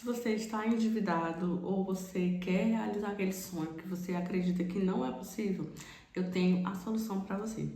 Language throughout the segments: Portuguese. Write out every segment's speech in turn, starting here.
você está endividado ou você quer realizar aquele sonho que você acredita que não é possível, eu tenho a solução para você.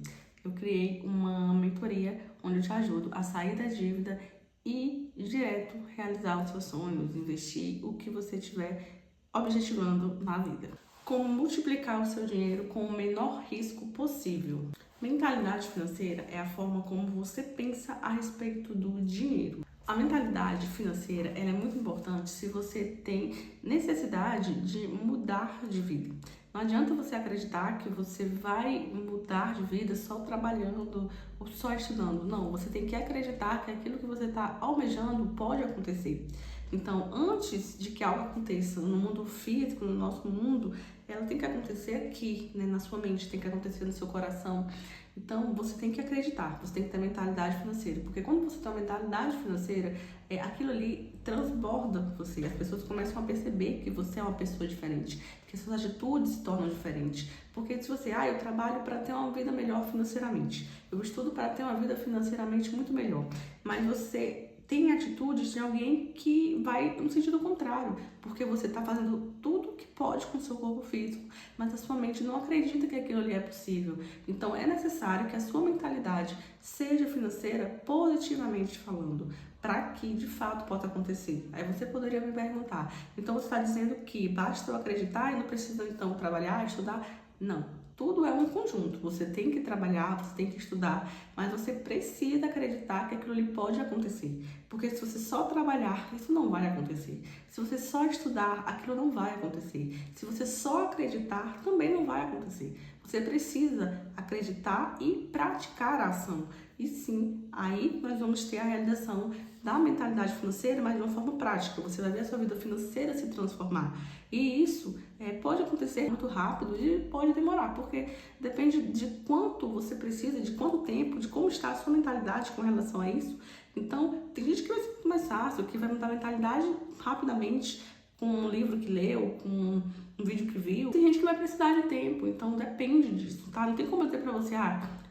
Eu criei uma mentoria onde eu te ajudo a sair da dívida e direto realizar os seus sonhos, investir o que você estiver objetivando na vida. Como multiplicar o seu dinheiro com o menor risco possível. Mentalidade financeira é a forma como você pensa a respeito do dinheiro. A mentalidade financeira ela é muito importante se você tem necessidade de mudar de vida. Não adianta você acreditar que você vai mudar de vida só trabalhando ou só estudando. Não, você tem que acreditar que aquilo que você está almejando pode acontecer. Então, antes de que algo aconteça no mundo físico, no nosso mundo, ela tem que acontecer aqui, né, na sua mente, tem que acontecer no seu coração. Então, você tem que acreditar, você tem que ter mentalidade financeira, porque quando você tem uma mentalidade financeira, aquilo ali transborda você, as pessoas começam a perceber que você é uma pessoa diferente, que suas atitudes se tornam diferentes. Porque se você, eu trabalho para ter uma vida melhor financeiramente, eu estudo para ter uma vida financeiramente muito melhor, mas você tem atitudes de alguém que vai no sentido contrário, porque você está fazendo tudo que pode com o seu corpo físico, mas a sua mente não acredita que aquilo ali é possível. Então é necessário que a sua mentalidade seja financeira positivamente falando, para que de fato possa acontecer. Aí você poderia me perguntar, então você está dizendo que basta eu acreditar e não precisa então trabalhar, estudar? Não. Tudo é um conjunto, você tem que trabalhar, você tem que estudar, mas você precisa acreditar que aquilo ali pode acontecer. Porque se você só trabalhar, isso não vai acontecer. Se você só estudar, aquilo não vai acontecer. Se você só acreditar, também não vai acontecer. Você precisa acreditar e praticar a ação. E sim, aí nós vamos ter a realização da mentalidade financeira, mas de uma forma prática. Você vai ver a sua vida financeira se transformar. E isso pode acontecer muito rápido e pode demorar, porque depende de quanto você precisa, de quanto tempo, de como está a sua mentalidade com relação a isso. Então, tem gente que vai ser muito mais fácil, que vai mudar a mentalidade rapidamente, com um livro que leu, com um vídeo que viu. Tem gente que vai precisar de tempo, então depende disso, tá? Não tem como eu dizer pra você,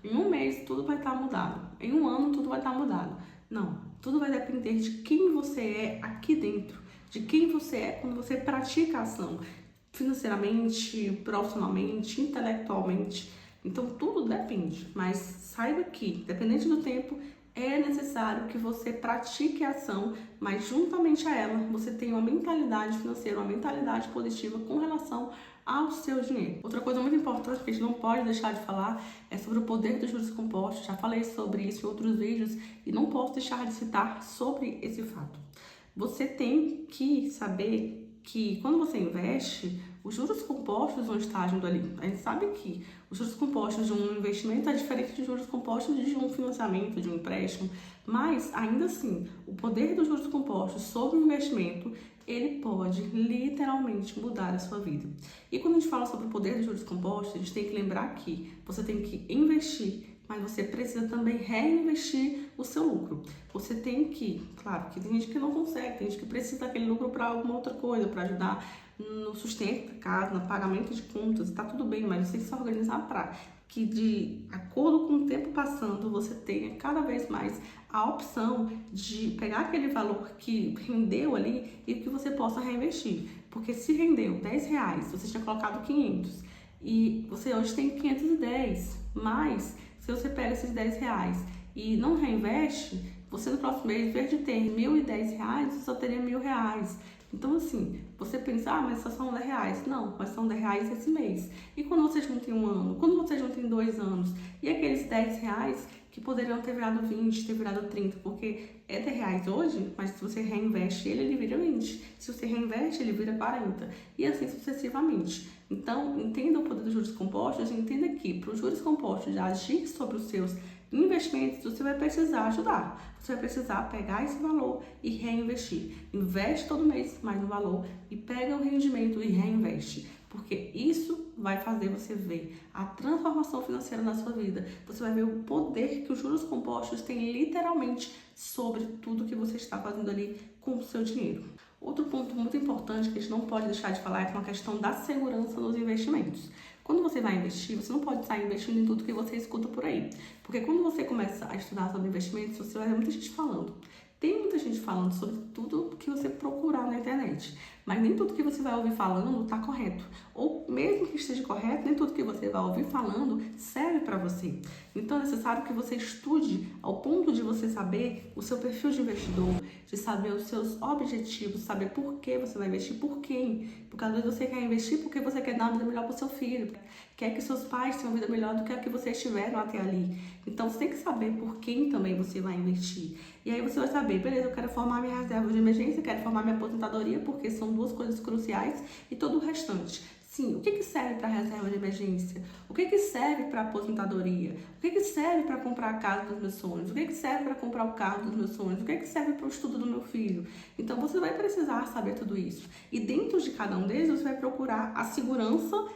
em um mês tudo vai estar mudado, em um ano tudo vai estar mudado. Não, tudo vai depender de quem você é aqui dentro, de quem você é quando você pratica a ação, financeiramente, profissionalmente, intelectualmente. Então tudo depende, mas saiba que, dependente do tempo, é necessário que você pratique a ação, mas juntamente a ela, você tenha uma mentalidade financeira, uma mentalidade positiva com relação ao seu dinheiro. Outra coisa muito importante que a gente não pode deixar de falar é sobre o poder dos juros compostos. Já falei sobre isso em outros vídeos e não posso deixar de citar sobre esse fato. Você tem que saber que quando você investe, os juros compostos vão estar agindo ali. A gente sabe que os juros compostos de um investimento é diferente dos juros compostos de um financiamento, de um empréstimo, mas ainda assim, o poder dos juros compostos sobre o investimento, ele pode literalmente mudar a sua vida. E quando a gente fala sobre o poder dos juros compostos, a gente tem que lembrar que você tem que investir, mas você precisa também reinvestir o seu lucro. Você tem que, claro, que tem gente que não consegue, tem gente que precisa daquele lucro para alguma outra coisa, para ajudar no sustento da casa, no pagamento de contas, tá tudo bem, mas você tem que se organizar para que, de acordo com o tempo passando, você tenha cada vez mais a opção de pegar aquele valor que rendeu ali e que você possa reinvestir. Porque se rendeu R$10, você tinha colocado 500 e você hoje tem 510, mas se você pega esses R$10 e não reinveste, você no próximo mês, em vez de ter R$1.010, você só teria R$1.000. Então, assim, você pensa, mas só são R$10. Não, mas são R$10 esse mês. E quando você junta em um ano? Quando você junta em 2 anos? E aqueles R$10 que poderiam ter virado 20, ter virado 30, porque é R$10 hoje, mas se você reinveste ele vira 20. Se você reinveste, ele vira 40. E assim sucessivamente. Então, entenda o poder dos juros compostos e entenda que para os juros compostos agir sobre os seus investimentos, você vai precisar ajudar. Você vai precisar pegar esse valor e reinvestir. Investe todo mês mais no valor e pega o rendimento e reinveste. Porque isso vai fazer você ver a transformação financeira na sua vida. Você vai ver o poder que os juros compostos têm literalmente sobre tudo que você está fazendo ali com o seu dinheiro. Outro ponto muito importante que a gente não pode deixar de falar é com a questão da segurança nos investimentos. Quando você vai investir, você não pode sair investindo em tudo que você escuta por aí. Porque quando você começa a estudar sobre investimentos, você vai ver muita gente falando. Tem muita gente falando sobre tudo que você procurar na internet. internet. Mas nem tudo que você vai ouvir falando está correto. Ou mesmo que esteja correto, nem tudo que você vai ouvir falando serve para você. Então é necessário que você estude ao ponto de você saber o seu perfil de investidor, de saber os seus objetivos, saber por que você vai investir, por quem. Porque às vezes você quer investir porque você quer dar uma vida melhor para o seu filho, quer que seus pais tenham uma vida melhor do que a que vocês tiveram até ali. Então você tem que saber por quem também você vai investir. E aí você vai saber, beleza, eu quero formar minha reserva de emergência, quero formar minha aposentadoria, porque são duas coisas cruciais, e todo o restante. Sim, o que serve para a reserva de emergência? O que serve para a aposentadoria? O que serve para comprar a casa dos meus sonhos? O que serve para comprar o carro dos meus sonhos? O que serve para o estudo do meu filho? Então você vai precisar saber tudo isso. E dentro de cada um deles você vai procurar a segurança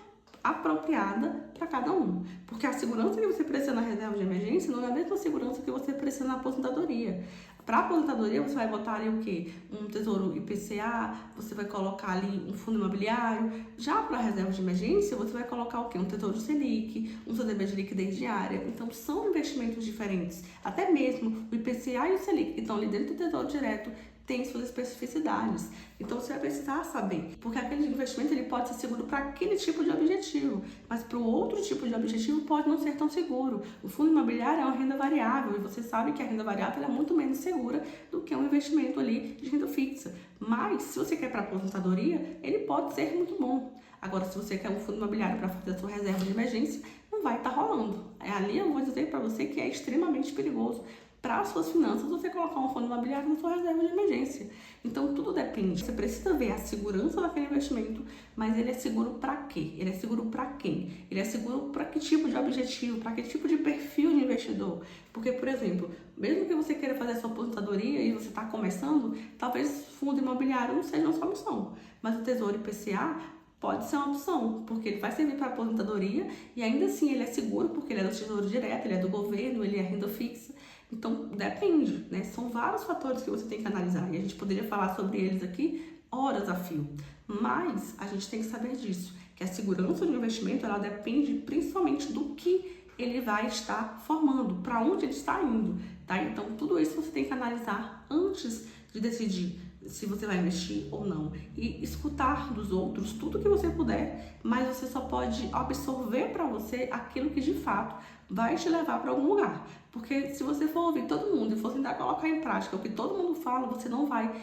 apropriada para cada um. Porque a segurança que você precisa na reserva de emergência não é a mesma segurança que você precisa na aposentadoria. Para a aposentadoria, você vai botar ali o quê? Um tesouro IPCA, você vai colocar ali um fundo imobiliário. Já para a reserva de emergência, você vai colocar o quê? Um tesouro Selic, um CDB de liquidez diária. Então, são investimentos diferentes. Até mesmo o IPCA e o Selic, que estão ali dentro do tesouro direto, tem suas especificidades. Então você vai precisar saber, porque aquele investimento ele pode ser seguro para aquele tipo de objetivo, mas para o outro tipo de objetivo pode não ser tão seguro. O fundo imobiliário é uma renda variável e você sabe que a renda variável é muito menos segura do que um investimento ali de renda fixa. Mas se você quer para aposentadoria, ele pode ser muito bom. Agora, se você quer um fundo imobiliário para fazer a sua reserva de emergência, não vai estar rolando. Ali eu vou dizer para você que é extremamente perigoso para as suas finanças você colocar um fundo imobiliário na sua reserva de emergência. Então tudo depende. Você precisa ver a segurança daquele investimento, mas ele é seguro para quê? Ele é seguro para quem? Ele é seguro para que tipo de objetivo? Para que tipo de perfil de investidor? Porque, por exemplo, mesmo que você queira fazer a sua aposentadoria e você está começando, talvez fundo imobiliário não seja uma solução, mas o Tesouro IPCA pode ser uma opção, porque ele vai servir para aposentadoria e ainda assim ele é seguro porque ele é do Tesouro Direto, ele é do governo, ele é renda fixa. Então, depende, né? São vários fatores que você tem que analisar e a gente poderia falar sobre eles aqui horas a fio. Mas a gente tem que saber disso, que a segurança do investimento, ela depende principalmente do que ele vai estar formando, para onde ele está indo, tá? Então, tudo isso você tem que analisar antes de decidir se você vai investir ou não. E escutar dos outros tudo que você puder, mas você só pode absorver para você aquilo que de fato vai te levar para algum lugar. Porque se você for ouvir todo mundo e for tentar colocar em prática o que todo mundo fala, você não vai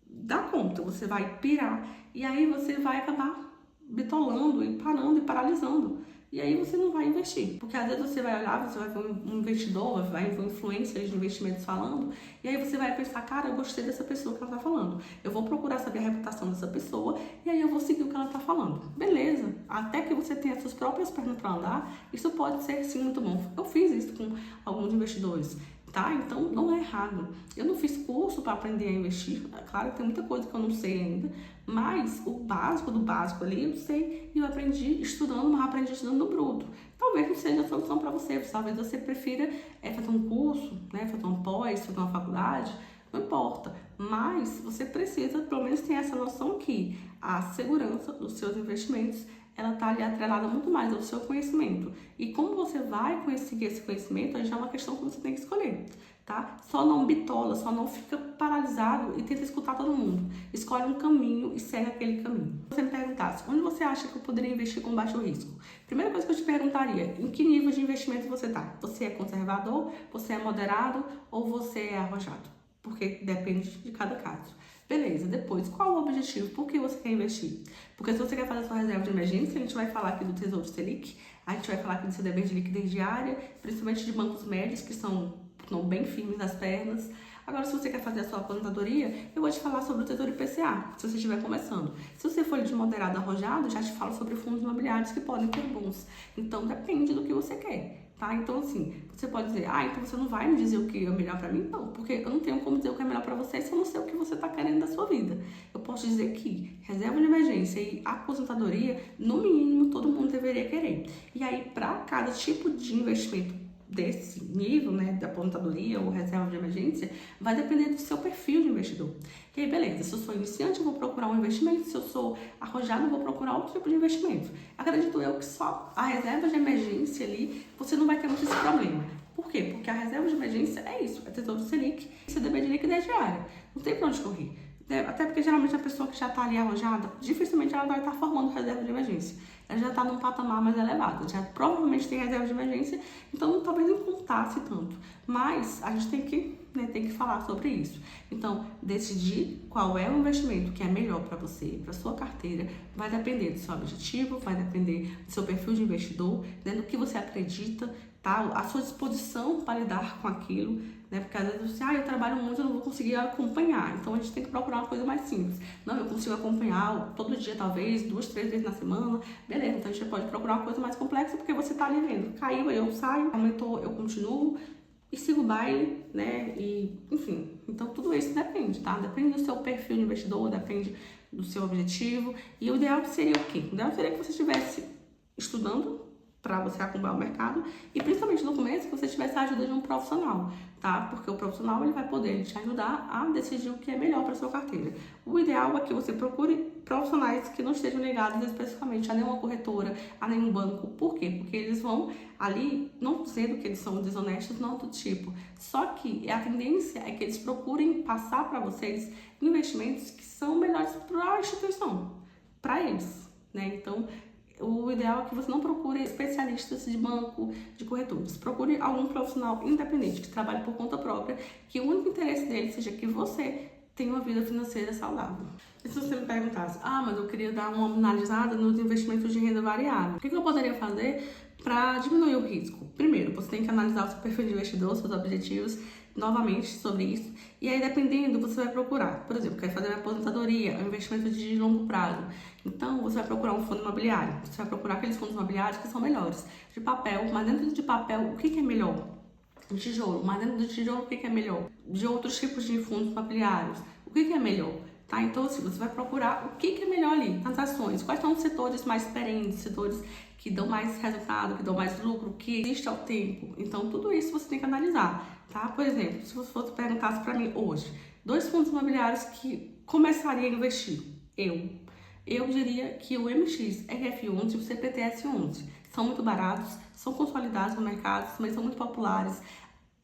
dar conta, você vai pirar. E aí você vai acabar bitolando e parando e paralisando. E aí você não vai investir. Porque às vezes você vai olhar, você vai ver um investidor, vai ver um influencer de investimentos falando, e aí você vai pensar, cara, eu gostei dessa pessoa que ela tá falando. Eu vou procurar saber a reputação dessa pessoa, e aí eu vou seguir o que ela tá falando. Beleza. Até que você tenha suas próprias pernas para andar, isso pode ser sim muito bom. Eu fiz isso com alguns investidores. Tá? Então, não é errado. Eu não fiz curso para aprender a investir. É claro que tem muita coisa que eu não sei ainda, mas o básico do básico ali eu sei e eu aprendi estudando, mas aprendi estudando no bruto. Talvez não seja a solução para você. Talvez você prefira fazer um curso, né? Fazer um pós, fazer uma faculdade, não importa. Mas você precisa, pelo menos, ter essa noção que a segurança dos seus investimentos ela está ali atrelada muito mais ao seu conhecimento. E como você vai conseguir esse conhecimento, aí já é uma questão que você tem que escolher, tá? Só não bitola, só não fica paralisado e tenta escutar todo mundo. Escolhe um caminho e segue aquele caminho. Se você me perguntasse, onde você acha que eu poderia investir com baixo risco? Primeira coisa que eu te perguntaria, em que nível de investimento você está? Você é conservador, você é moderado ou você é arrojado? Porque depende de cada caso. Beleza, depois, qual o objetivo? Por que você quer investir? Porque se você quer fazer a sua reserva de emergência, a gente vai falar aqui do Tesouro Selic, a gente vai falar aqui do CDB de liquidez diária, principalmente de bancos médios, que estão bem firmes nas pernas. Agora, se você quer fazer a sua aposentadoria, eu vou te falar sobre o Tesouro IPCA, se você estiver começando. Se você for de moderado arrojado, já te falo sobre fundos imobiliários que podem ter bons. Então, depende do que você quer. Tá? Então, assim, você pode dizer, então você não vai me dizer o que é melhor pra mim? Não, porque eu não tenho como dizer o que é melhor pra você se eu não sei o que você tá querendo da sua vida. Eu posso dizer que reserva de emergência e aposentadoria, no mínimo, todo mundo deveria querer. E aí, pra cada tipo de investimento desse nível, né, da aposentadoria ou reserva de emergência, vai depender do seu perfil de investidor. E aí, beleza, se eu sou iniciante, eu vou procurar um investimento, se eu sou arrojado, eu vou procurar outro tipo de investimento. Acredito eu que só a reserva de emergência ali, você não vai ter muito esse problema. Por quê? Porque a reserva de emergência é isso, é Tesouro Selic e CDB de liquidez diária. Não tem pra onde correr. Até porque geralmente a pessoa que já está ali arrojada, dificilmente ela vai estar formando reserva de emergência. Ela já está num patamar mais elevado, já provavelmente tem reserva de emergência, então talvez não contasse tanto. Mas a gente tem que falar sobre isso. Então, decidir qual é o investimento que é melhor para você, para sua carteira, vai depender do seu objetivo, vai depender do seu perfil de investidor, né, do que você acredita, tá? A sua disposição para lidar com aquilo, né? Porque às vezes você, eu trabalho muito, eu não vou conseguir acompanhar. Então a gente tem que procurar uma coisa mais simples. Não, eu consigo acompanhar todo dia, talvez, 2, 3 vezes na semana. Beleza, então a gente pode procurar uma coisa mais complexa, porque você tá ali vendo. Caiu, eu saio, aumentou, eu continuo e sigo o baile, né? E, enfim, então tudo isso depende, tá? Depende do seu perfil de investidor, depende do seu objetivo. E o ideal seria o quê? O ideal seria que você estivesse estudando para você acompanhar o mercado e principalmente no começo que você tivesse a ajuda de um profissional, tá? Porque o profissional ele vai poder te ajudar a decidir o que é melhor para sua carteira. O ideal é que você procure profissionais que não estejam ligados especificamente a nenhuma corretora, a nenhum banco. Por quê? Porque eles vão ali, não dizendo que eles são desonestos, não do tipo. Só que a tendência é que eles procurem passar para vocês investimentos que são melhores para a instituição, para eles, né? Então, o ideal é que você não procure especialistas de banco, de corretores. Procure algum profissional independente que trabalhe por conta própria, que o único interesse dele seja que você tenha uma vida financeira saudável. E se você me perguntasse, mas eu queria dar uma analisada nos investimentos de renda variável, o que eu poderia fazer para diminuir o risco? Primeiro, você tem que analisar o seu perfil de investidor, seus objetivos, novamente sobre isso. E aí, dependendo, você vai procurar. Por exemplo, quer fazer uma aposentadoria, um investimento de longo prazo. Então, você vai procurar um fundo imobiliário. Você vai procurar aqueles fundos imobiliários que são melhores. De papel, mas dentro de papel, o que é melhor? De tijolo, mas dentro do tijolo, o que é melhor? De outros tipos de fundos imobiliários, o que é melhor? Tá? Então, assim, você vai procurar o que é melhor ali nas ações. Quais são os setores mais perentes, setores que dão mais resultado, que dão mais lucro, que existe ao tempo. Então, tudo isso você tem que analisar, tá? Por exemplo, se você fosse perguntasse para mim hoje, 2 fundos imobiliários que começaria a investir, eu diria que o MX RF11 e o CPTS11 são muito baratos, são consolidados no mercado, mas são muito populares.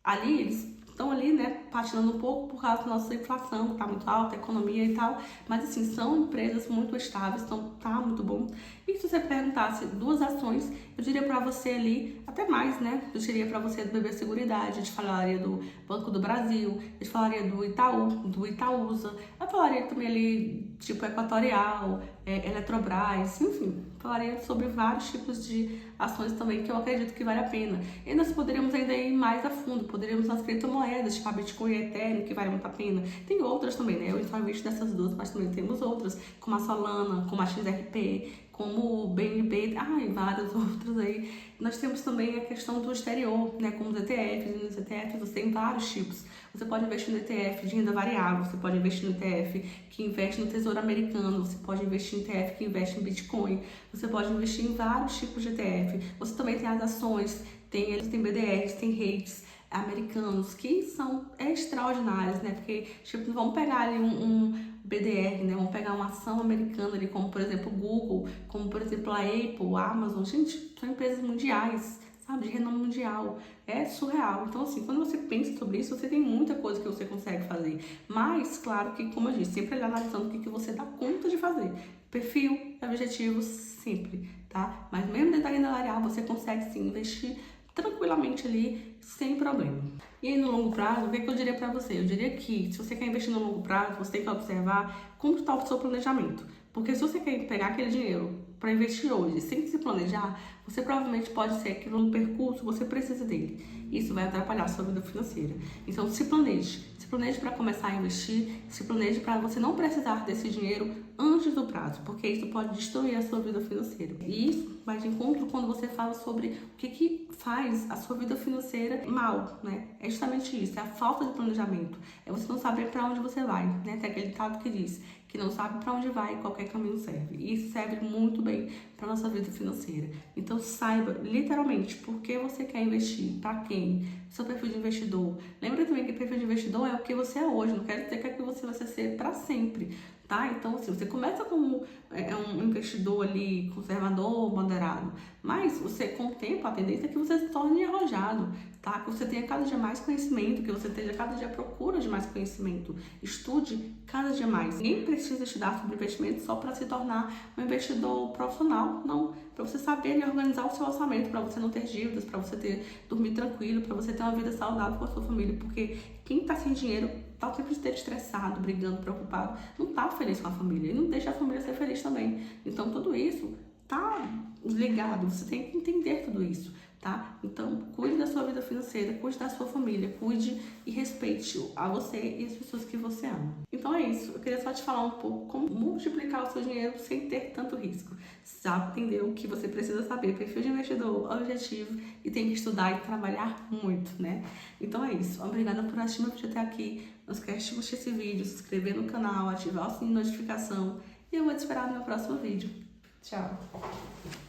Ali, eles estão ali, né, patinando um pouco por causa da nossa inflação, que tá muito alta, a economia e tal, mas assim, são empresas muito estáveis, então tá muito bom. E se você perguntasse 2 ações, eu diria para você ali, até mais, né, eu diria para você do BB Seguridade, eu te falaria do Banco do Brasil, eu te falaria do Itaú, do Itaúsa, eu falaria também ali, tipo Equatorial, Eletrobras, enfim, falaria sobre vários tipos de ações também que eu acredito que vale a pena. E nós poderíamos ainda ir mais a fundo, poderíamos nas criptomoedas, tipo a Bitcoin e Ethereum, que vale muito a pena. Tem outras também, né? Eu só invisto nessas 2, mas também temos outras, como a Solana, como a XRP, como o BNB, e várias outras aí. Nós temos também a questão do exterior, né? Como os ETFs, e nos ETFs você tem vários tipos. Você pode investir no ETF de renda variável, você pode investir no ETF que investe no Tesouro Americano, você pode investir no ETF que investe em Bitcoin, você pode investir em vários tipos de ETF. Você também tem as ações, tem BDRs, tem REITs americanos que são extraordinários, né? Porque, tipo, vamos pegar ali um BDR, né? Vamos pegar uma ação americana ali, como por exemplo o Google, como por exemplo a Apple, a Amazon. Gente, são empresas mundiais, sabe? De renome mundial. É surreal. Então, assim, quando você pensa sobre isso, você tem muita coisa que você consegue fazer. Mas, claro que, como eu disse, sempre analisando o que você dá conta de fazer. Perfil, objetivos, sempre, tá? Mas mesmo dentro da renda variável, você consegue sim investir tranquilamente ali, sem problema. E aí no longo prazo, o que eu diria para você? Eu diria que se você quer investir no longo prazo, você tem que observar como está o seu planejamento. Porque se você quer pegar aquele dinheiro para investir hoje sem se planejar, você provavelmente pode ser que no percurso você precise dele. Isso vai atrapalhar a sua vida financeira. Então se planeje. Se planeje para começar a investir, se planeje para você não precisar desse dinheiro antes do prazo, porque isso pode destruir a sua vida financeira. E isso vai de encontro quando você fala sobre o que faz a sua vida financeira mal, né? É justamente isso, é a falta de planejamento. É você não saber para onde você vai, né? Tem aquele ditado que diz que não sabe para onde vai, qualquer caminho serve. E isso serve muito bem para nossa vida financeira. Então saiba literalmente por que você quer investir, para quem, seu perfil de investidor. Lembra também que perfil de investidor é o que você é hoje, não quer dizer que é o que você vai ser para sempre, tá? Então, assim, você começa como um investidor ali conservador, moderado, mas você, com o tempo, a tendência é que você se torne arrojado, tá? Que você tenha cada dia mais conhecimento, que você esteja cada dia à procura de mais conhecimento. Estude cada dia mais. Ninguém precisa estudar sobre investimento só para se tornar um investidor profissional, não. Para você saber organizar o seu orçamento, para você não ter dívidas, para você dormir tranquilo, para você ter uma vida saudável com a sua família, porque quem está sem dinheiro tá o tempo inteiro estressado, brigando, preocupado, não tá feliz com a família e não deixa a família ser feliz também. Então tudo isso tá ligado, você tem que entender tudo isso, tá? Então cuide da sua vida financeira, cuide da sua família, cuide e respeite a você e as pessoas que você ama. Então é isso, eu queria só te falar um pouco como multiplicar o seu dinheiro sem ter tanto risco. Já entendeu que você precisa saber perfil de investidor, objetivo e tem que estudar e trabalhar muito, né? Então é isso, obrigada por assistir meu vídeo até aqui. Não esquece de curtir esse vídeo, se inscrever no canal, ativar o sininho de notificação e eu vou te esperar no meu próximo vídeo. Tchau!